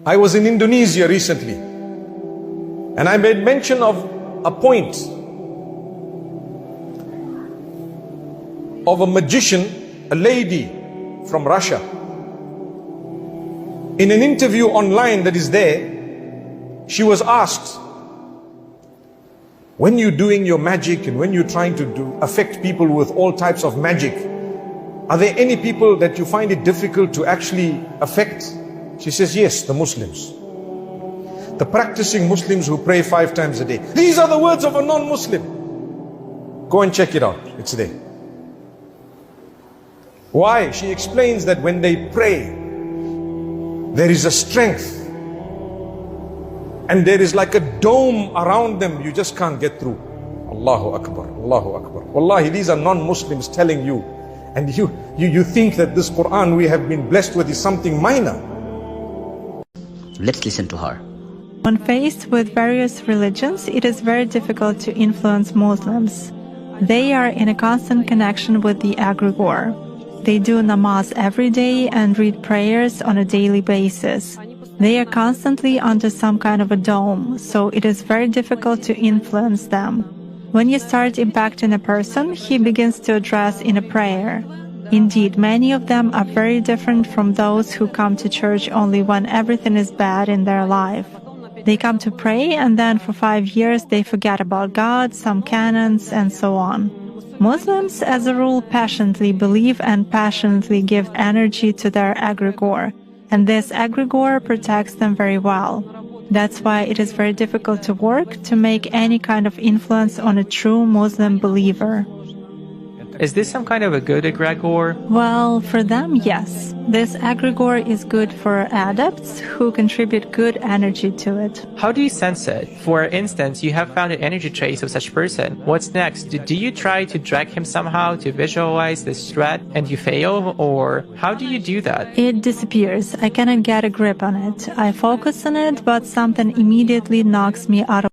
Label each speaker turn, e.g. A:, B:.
A: I was in Indonesia recently, and I made mention of a point of a magician, a lady from Russia. In an interview online that is there, she was asked, when you're doing your magic and when you're trying to affect people with all types of magic, are there any people that you find it difficult to actually affect? She says, yes, the Muslims. The practicing Muslims who pray 5 times a day. These are the words of a non-Muslim. Go and check it out, it's there. Why? She explains that when they pray, there is a strength. And there is like a dome around them, you just can't get through. Allahu Akbar, Allahu Akbar. Wallahi, these are non-Muslims telling you. And you think that this Quran we have been blessed with is something minor.
B: Let's listen to her.
C: When faced with various religions, it is very difficult to influence Muslims. They are in a constant connection with the egregore. They do namaz every day and read prayers on a daily basis. They are constantly under some kind of a dome, so it is very difficult to influence them. When you start impacting a person, he begins to address in a prayer. Indeed, many of them are very different from those who come to church only when everything is bad in their life. They come to pray and then for 5 years they forget about God, some canons, and so on. Muslims, as a rule, passionately believe and passionately give energy to their egregore, and this egregore protects them very well. That's why it is very difficult to work to make any kind of influence on a true Muslim believer.
D: Is this some kind of a good egregore?
C: Well, for them, yes. This egregore is good for adepts who contribute good energy to it.
D: How do you sense it? For instance, you have found an energy trace of such person. What's next? Do you try to drag him somehow to visualize this threat and you fail? Or how do you do that?
C: It disappears. I cannot get a grip on it. I focus on it, but something immediately knocks me out of